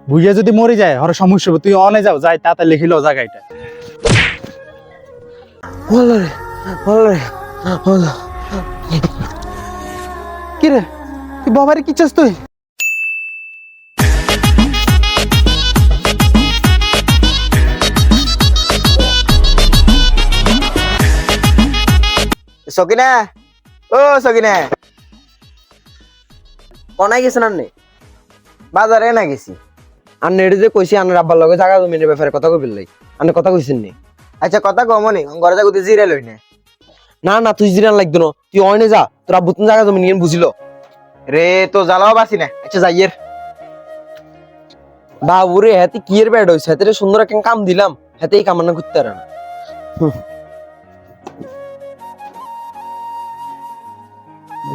বুঝিয়া যদি মরে যায় হরে সমস্যা হবে, তুই অনে যাও যাই তাতে লিখিল জায়গাটা। কি রে তুই বাবারে কি চাস তুই? সকিনা, ও সকিনা, কোনায় গেছেন আপনি? বাজারে না গেছি। আন্নে এটা যে কইছি আন্নার আব্বার লগে জায়গা জমির ব্যাপারে কথা কইবেন লাই, আন্নে কথা কইছেন নি? আচ্ছা কথা কমনি, ঘরে যাগুতে জিরে লই না। না না তুই জিরান লাগতো না, তুই অনে যা, তোর আব্বু তুমি জায়গা জমি নিয়ে বুঝিল রে তো জ্বালাও বাসি না। আচ্ছা যাইয়ের বাবুরে হাতে কি এর ব্যাড হইছে, হাতে সুন্দর একটা কাম দিলাম, হাতে এই কামান্না করতে পারে না।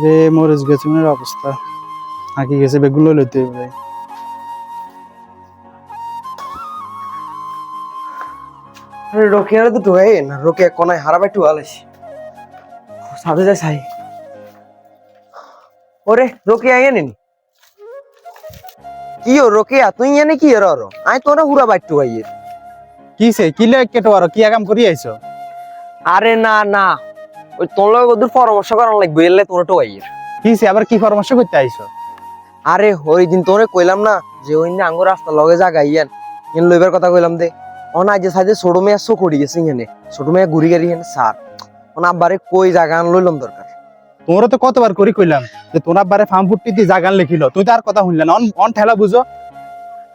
রে মরেজ গেছে মনের অবস্থা আঁকি গেছে, বেগুলো লইতে হবে। আরে রোকেয়ার তো ঢুকাই না, রোকে কোনায় হারাবে একটু আলাইছি সাথে যাই সাই। ওরে রোকে আইয়া নেনি কি ও রোকেয়া তুই এনে কি এর আর আই তোরা হুরা বাইটু আইয়ে। কিসে কি লে কেটো আর কি কাম করি আইছো? আরে না না ওই তোর লগে ওদের পরামর্শ করার লাগবে, এলে তোরা তো আইয়ের। কিসে আবার কি পরামর্শ করতে আইছো? আরে ওই দিন তোরে কইলাম না যে ওই না আঙ্গুর রাস্তা লগে জায়গা ইয়ান ইন লইবার কথা কইলাম দে। অনা যে সাইডে ছোট মেয়া চোখ উড়ি গেছে ইহানে, ছোট মেয়া ঘুরি গাড়ি হেন সার অনা আব্বারে কই জায়গা আন লইলাম দরকার। তোমরা তো কতবার করি কইলাম যে তোরা বারে ফার্ম ফুটটি দিয়ে জাগান লিখিল, তুই তো আর কথা শুনলে না। অন ঠেলা বুঝো।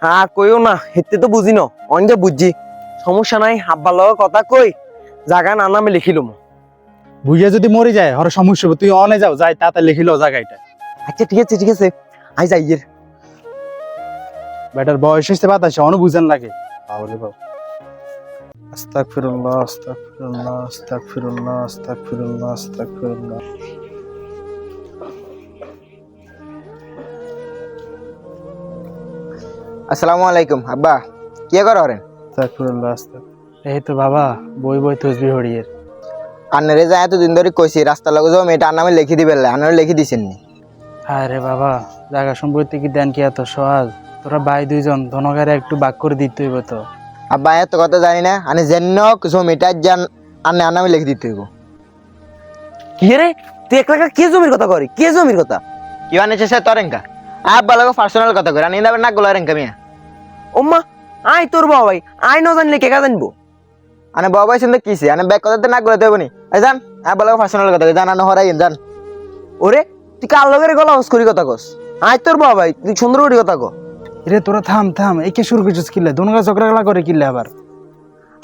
হ্যাঁ কইও না, হেতে তো বুঝি ন অনকে বুঝছি, সমস্যা নাই। আব্বার লগে কথা কই জায়গা না নামে লিখিলুম। বুঝিয়া যদি মরে যায় হরে সমস্যা হবে, তুই অনে যাও যাই তাতে লিখিল জায়গাটা। আচ্ছা ঠিক আছে ঠিক আছে আই যাইয়ের। বেটার বয়স হইছে বাতাসে অনু বুঝেন লাগে। বাবরে বাবু, আস্তাগফিরুল্লাহ আস্তাগফিরুল্লাহ আস্তাগফিরুল্লাহ আস্তাগফিরুল্লাহ আস্তাগফিরুল্লাহ। আসসালামু আলাইকুম আব্বা, কি করেন? আস্তাগফিরুল্লাহ আস্তাগফিরুল্লাহ। এই তো বাবা বই বই তসবিহ হড়িয়ের। আন্নারে যায় এতদিন ধরে কইছি রাস্তা লগে যাও, মেয়েটা নামে লিখে দিবেন, আন্নারে লিখে দিছেন নি? আরে বাবা জায়গা সম্পত্তি কি দেন কি এত সহজ? তোরা ভাই দুইজন ধনগারে একটু বাক করে দিতে হইব তো। আব্বা এত কথা জানি না, আমি যেন জমিটা যান আন্নে নামে লিখে দিতে হইব। কি রে তুই একলা কে জমির কথা করি, কে জমির কথা? কি আনেছে সে তরেঙ্কা? আব্বা লগে পার্সোনাল কথা কই, আনি না গোলা রেঙ্কা মিয়া। ওম্মা আই তোর বাবাই আই ন জানলে কে জানবো? আনে বাবা শুনতে কিছে, আনে ব্যাগ কথাতে না গোলা দেবনি। এই জান আব্বা লগে পার্সোনাল কথা কই, জান আনে হরাইন জান। ওরে তুই কার লগের গলা হস করি কথা কস? আই তোর বাবাই তুই সুন্দর করে কথা ক। রে তোরা থাম থাম, একে শুরু করছিস কিল্লে? দোনগা ঝগড়া করে কিল্লে আবার?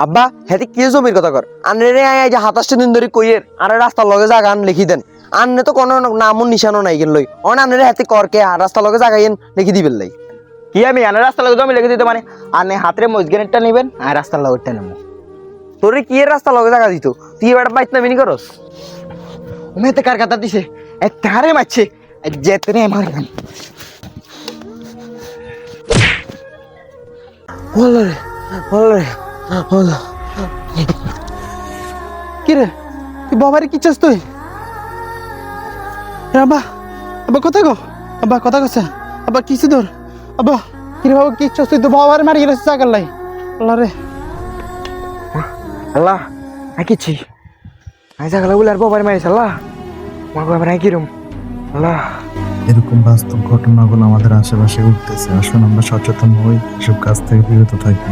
আব্বা হেতে কে জমির কথা কর? আনে রে আই যে 27 দিন ধরে কইয়ের আরে রাস্তার লগে জায়গা আন লিখি দেন। আননে তো কোনো নামও নিশানও নাই গেল লই অন আনে রে হাতে কর কে রাস্তার লগে জায়গা ইন লিখি দিবেন লাই। কি আমি আনে রাস্তা লগে জমি লিখে দিতে মানে? আনে হাতরে মজগেনেরটা নিবেন আর রাস্তার লগেরটা নেব। তোরে কি এর রাস্তা লগে জায়গা দিত? তুই এবার বাইত না মিনি করস? উমেতে কার কথা দিছে? এক কারে মারছে যেতে নে মারলাম। ওলে ওলে ওলে কি রে তুই বাবারে কি চাস তুই? আব্বা আব্বা কোথায় গো? আব্বা কথা কছে আব্বা কিছু দূর। আব্বা কি রে বাবা কি চাস তুই? তো বাবারে মারি গেছিস জাগার লাই। আল্লাহ রে আল্লাহ আকিছি আই জাগলা বলে আর বাবার মারিস। আল্লাহ মা বাবার আই কিরম। আল্লাহ এরকম বাস্তব ঘটনাগুলো আমাদের আশেপাশে ঘটতেছে। আসুন আমরা সচেতন হই, এসব কাজ থেকে বিরত থাকি।